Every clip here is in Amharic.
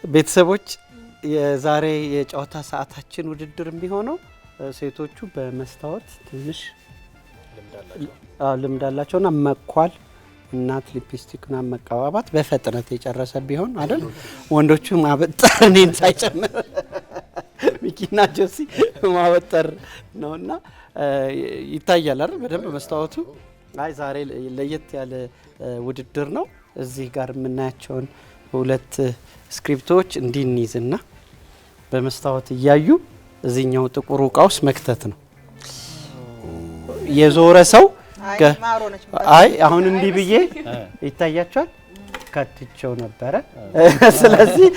ቤተሰቦች የዛሬ የጨዋታ ሰዓታችን ውድድር የሚሆነው ሴቶቹ በመስታወት ትንሽ ልምድ አላቸውና መኳል እናት ሊፕስቲክና መቀባባት በፍጥነት የጨረሰ ቢሆን አይደል ወንዶቹ ማበጠር እኔን ሳይጨምር ሚኪና ጆሲ ማበጠር ነውና ይታያል አይደል በደንብ መስታወቱ አይ ዛሬ ለየት ያለ ውድድር ነው እዚህ ጋር የምናያቸውን ሁለት ስክሪፕቶች እንዲንይዝና በመስታወት እያዩ እዚህኛው ጥቁሩ ቃውስ መክተት ነው የዞረ ሰው አይ አሁን እንዲህ ብዬ ይታያቻል ከትቸው ነበር ስለዚህ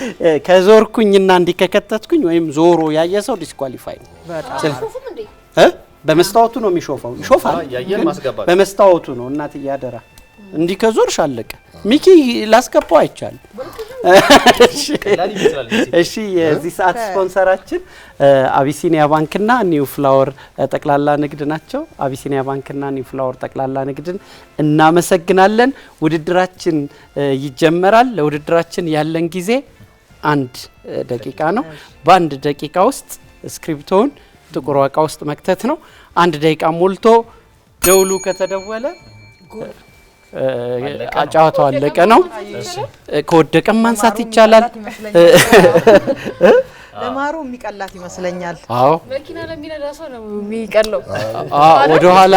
ከዞርኩኝና እንዲከከተትኩኝ ወይም ዞሮ ያየ ሰው ዲስኳሊፋይ ሾፉም እንዴ በመስታወቱ ነው የሚሾፈው ይሾፋል በመስታወቱ ነው እናት ያደራ እንዲህ ከዞርሽ አለቀ ሚኪ ላስገባው አይቻል እሺ የዚህ ሰዓት ስፖንሰራችን አቢሲኒያ ባንክና ኒው ፍላወር ጠቅላላ ንግድ ናቸው አቢሲኒያ ባንክና ኒው ፍላወር ጠቅላላ ንግድን እናመሰግናለን ውድድራችን ይጀመራል ለውድድራችን ያለን ጊዜ 1 ደቂቃ ነው በ1 ደቂቃ ውስጥ ስክሪፕቶን ጥቁር ዋቃ ውስጥ መክተት ነው 1 ደቂቃ ሞልቶ ደውሉ ከተደወለ ጨዋታው አለቀ ነው ከወደቀም ማንሳት ይቻላል ለማሩ የሚቀላት ይመስለኛል አዎ መኪና ለሚነዳ ሰው ነው የሚቀለው ወደ ኋላ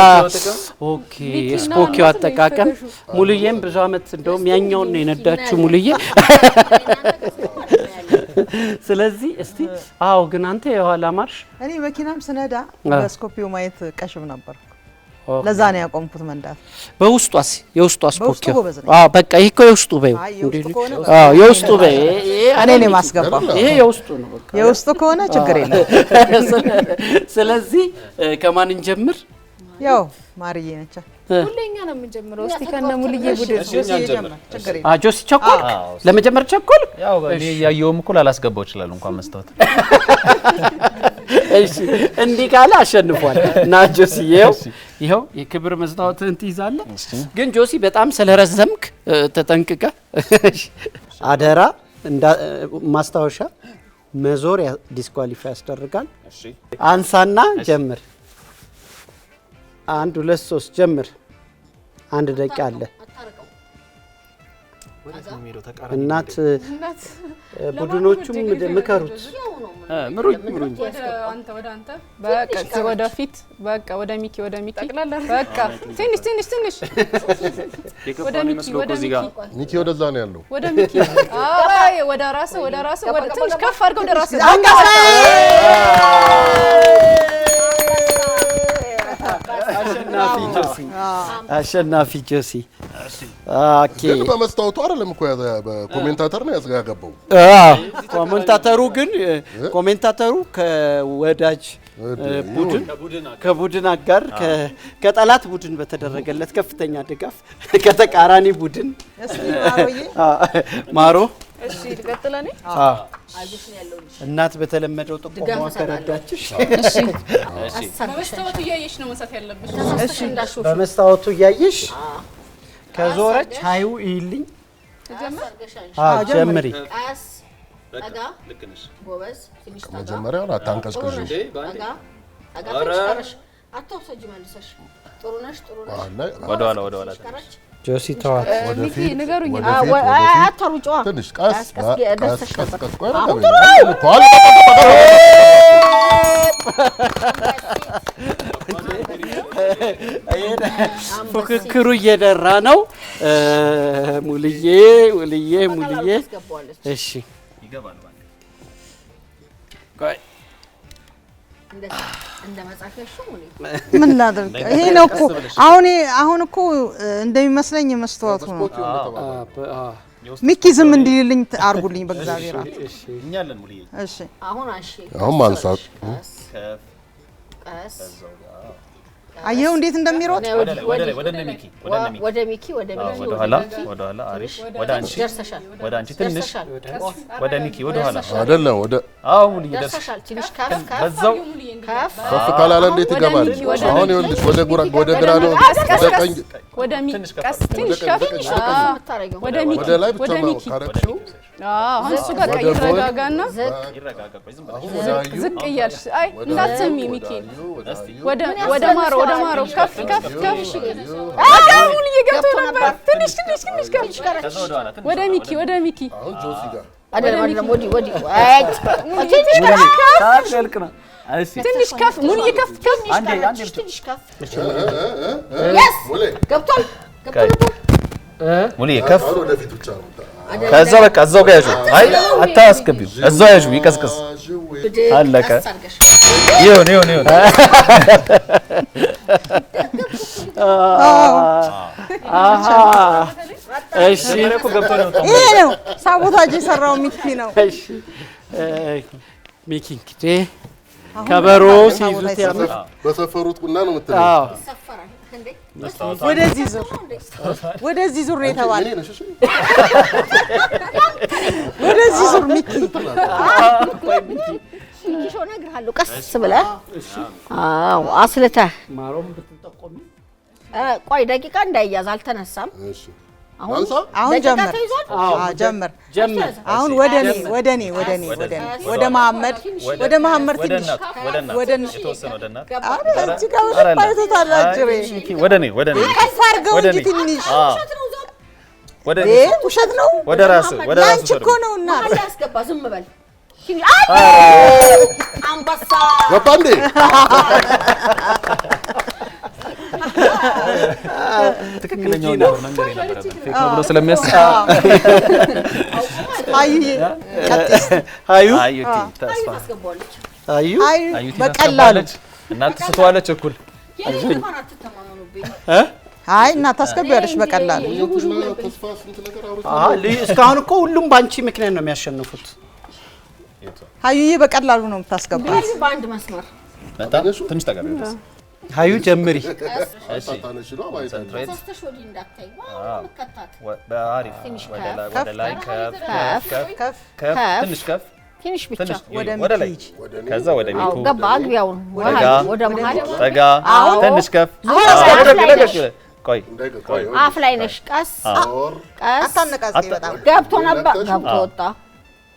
ኦኬ ስፖኪው አጠቃቀም ሙሉዬም ብዙ አመት እንደውም ያኛውን ነው የነዳችው ሙሉዬ ስለዚህ እስቲ አዎ ግን አንተ የኋላ ማርሽ እኔ መኪናም ስነዳ በስኮፒው ማየት ቀሽም ነበር ለዛ ነው ያቆምኩት መንዳት በውስጧስ የውስጧስ ስፖኪው በቃ ይሄ እኮ የውስጡ በይው የውስጡ በይ እኔ ነኝ ማስገባው ይሄ የውስጡ ነው በቃ የውስጡ ከሆነ ችግር የለም ስለዚህ ከማን እንጀምር ያው ማርዬ ነች ሁሌኛ ነው የምንጀምረው እስቲ ከነ ሙሉዬ ቡድን ጆሲ ይጀምር ችግር የለም ጆሲ ቸኮል ለመጀመር ቸኮል ያው እኔ ያየውም እኮ አላስገባው ይችላል እንኳን መስታወት እሺ እንዲህ ካለ አሸንፏል እና ጆሲ ይሄው የክብር መስታወትን ትይዛለህ ግን ጆሲ በጣም ስለረዘምክ ተጠንቅቀ አደራ ማስታወሻ መዞር ዲስኳሊፋይ ያስደርጋል እሺ አንሳና ጀምር 1 2 3 ጀምር 1 ደቂቃ አለ እናት ቡድኖቹም ምከሩት ምሩኝ አንተ ወደ አንተ በቃ ወደ ፊት በቃ ወደ ሚኪ በቃ ትንሽ ወደ ሚኪ ወደዛ ነው ያለው ወደ ሚኪ አይ ወደ ራስ ወደ ትንሽ ከፍ አድርገው ወደ ራስ አሸናፊ ጆሲ ኦኬ በመስታወቱ አይደለም እኮ በኮሜንታተር ነው ያስጋገበው ኮሜንታተሩ ከወዳጅ ከቡድን አጋር ከጠላት ቡድን በተደረገለት ከፍተኛ ድጋፍ ከተቃራኒ ቡድን ማሮ እሺ ልቀጥላኔ አይዞሽ ነው ያለው እናት በተለመደው ጥቆማ ከረዳችሽ እሺ በመስታወቱ እያየሽ ነው መንሳት ያለብሽ እሺ እንዳሾፍ በመስታወቱ እያየሽ ከዞረች ሃዩ ይልኝ ጀምሪ ቀስ አጋ ልክ ነሽ ጎበዝ ትንሽ ታጋ መጀመሪያው አታንቀስቅሽ አጋ ተሽከረሽ አትወሰጂ መልሰሽ ጥሩ ነሽ ወደ ኋላ ጆሲ ተዋት ሚኪ ንገሩኝ አታሩጫ ትንሽ ቀስ ፉክክሩ እየደራ ነው ሙሉዬ እሺ ይገባል ማለት ቆይ እንደ መጻፊያሽ ሙሉ ምን ላድርግ ይሄ ነው እኮ አሁን እኮ እንደሚመስለኝ መስታወቱ ነው ሚኪ ዝም እንዲልልኝ አርጉልኝ በእግዚአብሔር እሺ እኛለን ሙሉዬ አሁን ማንሳት ቀስ አየው እንዴት እንደሚሮጥ ወደ ሚኪ ወደ ኋላ አሪፍ ወደ አንቺ ትንሽ ወደ ሚኪ ወደ ኋላ አይደለም ወደ ሙሉ ደርሰሻል ትንሽ ከፍ በዛው ከፍ ካላለ እንዴት ይገባል አሁን ይኸውልሽ ወደ ግራ ነው ወደ ቀኝ ወደ ሚኪ ቀስ ትንሽ ከፍ ወደ ሚኪ ወደ ሚኪ አሁን እሱ ጋር ይረጋጋና ዝቅ እያልሽ አይ እንዳትሰሚ ሚኪ ወደ ማሮ ከፍ ሙሉ እየገብቶ ነበር ትንሽ ከፍ ወደ ሚኪ አሁን ጆሲ ጋር አይደለም ወዲ ትንሽ ከፍ ሙሉ ከፍ ትንሽ ከፍ yes ገብቷል ሙሉ ከፍ ወደፊት ብቻ ነው ከዛ በቃ እዛው ጋር ያዡ አይ አታስገቢው እዛው ያዡ ይቀስቀስ አለቀ ይሁን እሺ ይሄ ነው ሳቦታጅ የሰራው ሚኪ ነው እሺ ሚኪ እንግዲህ ከበሮ ሲይዙት ያምር በሰፈሩት ቁና ነው የምትለው አዎ ሰፈራል እንዴ ወደዚህ ዙር ነው የተባለ ወደዚህ ዙር ሚኪ ሚኪ ሾና እነግርሃለሁ ቀስ ብለህ አዎ አስልተህ ማሮም ብትጠቆሚ ቆይ ደቂቃ እንዳይያዝ አልተነሳም እሺ አሁን ጀመር አሁን ወደኔ ወደ መሐመድ ትንሽ ወደኔ የተወሰነ ወደና አንቺ ጋር ባይቶታላችሁ ወደኔ ከፍ አድርገው እንጂ ትንሽ ወደኔ ውሸት ነው ወደ ራስ አንቺ እኮ ነውና መሀል ያስገባ ዝም በል አንበሳ ገባ እንዴ ትክክለኛው ነገር መንገር የነበረበት ፌክ ነው ብሎ ስለሚያስብ አዩ ተስፋ አስገባለች አዩ በቀላሉ እናት ስትዋለች እኩል እንኳን አትተማመኑብኝ አይ እናት አስገቢያለሽ በቀላሉ ተስፋ ስንት ነገር አውርተን እስካሁን እኮ ሁሉም ባንቺ ምክንያት ነው የሚያሸንፉት አዩዬ በቀላሉ ነው የምታስገባው በአንድ መስመር ትንሽ ተጋቢ አዩ ጀምሪ ታታነሽ ነው ማለት ነው ሶስተሽ ወዲ እንዳታይ ወከታት በአሪፍ ወደ ላይ ከፍ ትንሽ ብቻ ወደ ላይ ከዛ ወደ ሚኩ ገባ አግቢያውን ወደ መሃል ጠጋ ትንሽ ከፍ ቆይ አፍ ላይ ነሽ ቀስ አታነቃቂ በጣም ገብቶ ነበር ገብቶ ወጣ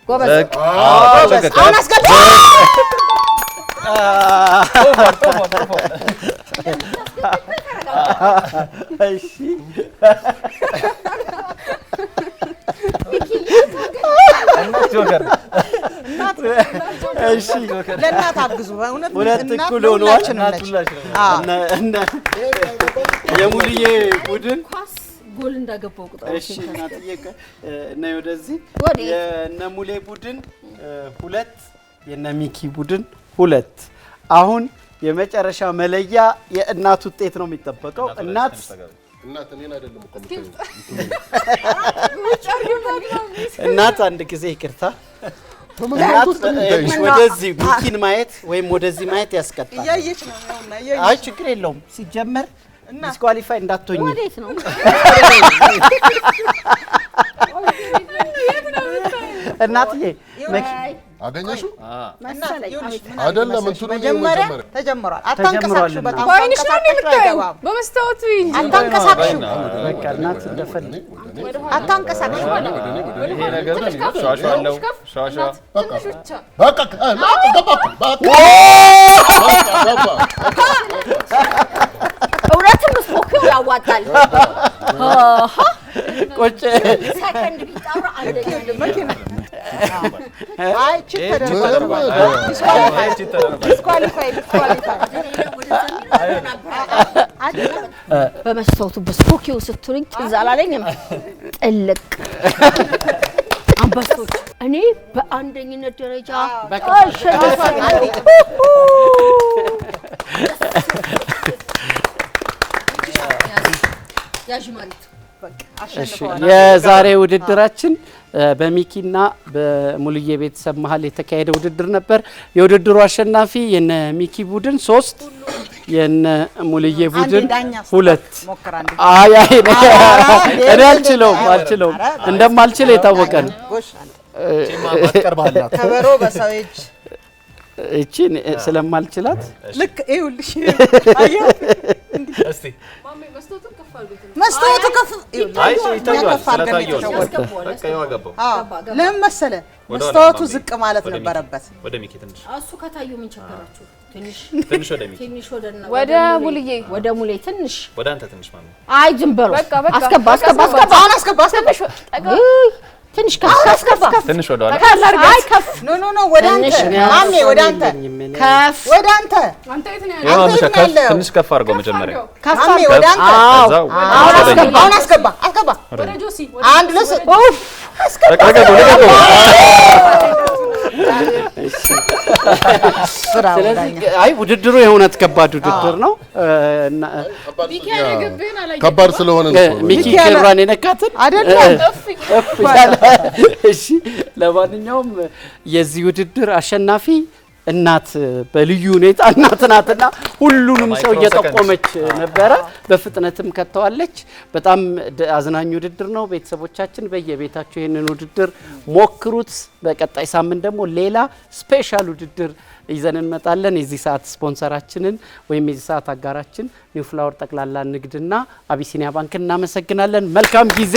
ጎበዝ አሁን አስገባ እሺ ጆከር እሺ ለእናት አግዙ በእውነት ሁለት እኩል ሆነዋል እና የሙልዬ ቡድን ኳስ ጎል እንዳገባው ቁጥር እሺ እናትዬ እና ወደዚህ ወዴት? የነ ሙሌ ቡድን 2 የነ ሚኪ ቡድን 2 አሁን የመጨረሻ መለያ የእናት ውጤት ነው የሚጠበቀው እናት እኔን አይደለም እኮ እናት አንድ ጊዜ ይቅርታ ወደዚህ ሚኪን ማየት ወይም ወደዚህ ማየት ያስቀጣል እያየች ነው ነውና አይ ችግር የለውም ሲጀመር ዲስኳሊፋይ እንዳትሆኝ ወዴት ነው እናትዬ አገኘሽው መሰለኝ አይደለም እንትኑ መጀመሪያ ተጀምሯል አታንቀሳቅሹ በጣም ወይንሽ ነው የምታየው በመስታወቱ እንጂ አታንቀሳቅሹ በቃ እናት እንደፈለገ አታንቀሳቅሹ ይሄ ነገር ሻሻለው ሻሻ በቃ እውነትም ስፖኪው ያዋጣል ቆጭ ሰከንድ ቢጣራ አንደኛ መኪና አይ ተደርጓል ዲስኳሊፋይ በመስታወቱ በስፖኪው ስትሉኝ ትዝ አላለኝም ጥልቅ አንበሶች እኔ በአንደኝነት ደረጃ ያዥ ማለት እሺ የዛሬ ውድድራችን በሚኪና በሙሉዬ ቤተሰብ መሀል የተካሄደ ውድድር ነበር። የውድድሩ አሸናፊ የነ ሚኪ ቡድን 3 የነ ሙሉዬ ቡድን 2። አይ እኔ አልችለውም እንደማልችል የታወቀ ነው። ከበሮ በሰው እጅ እቺ ስለማልችላት ልክ ይኸውልሽ አየሁ እስቲ መስታወቱ ከፍ ለምን መሰለህ መስታወቱ ዝቅ ማለት ነበረበት። ወደ ሚኪ ትንሽ እሱ ከታዩ ምን ቸገራችሁ? ትንሽ ወደ ሚኪ ወደ ሙሉዬ ወደ ሙሌ ትንሽ ወደ አንተ ትንሽ ማሚ አይ ዝም በሉ አስገባ ትንሽ ከፍ ትንሽ ወደ ኋላ አይ ከፍ ኖ ወደ አንተ ማሜ ወደ አንተ ከፍ ወደ አንተ አንተ የት ነው ያለው? ማሚ ትንሽ ከፍ አድርገው መጀመሪያ ማሜ ወደ አንተ አሁን አስገባ ወደ ጆሲ አንድ ለስ አይ ውድድሩ የእውነት ከባድ ውድድር ነው። ከባድ ስለሆነ ሚኪ ኬራን የነካትን አይደለም። እሺ ለማንኛውም የዚህ ውድድር አሸናፊ እናት በልዩ ሁኔታ እናት ናትና ሁሉንም ሰው እየጠቆመች ነበረ። በፍጥነትም ከተዋለች። በጣም አዝናኝ ውድድር ነው። ቤተሰቦቻችን በየቤታቸው ይሄንን ውድድር ሞክሩት። በቀጣይ ሳምንት ደግሞ ሌላ ስፔሻል ውድድር ይዘን እንመጣለን። የዚህ ሰዓት ስፖንሰራችንን ወይም የዚህ ሰዓት አጋራችን ኒው ፍላወር ጠቅላላ ንግድና አቢሲኒያ ባንክ እናመሰግናለን። መልካም ጊዜ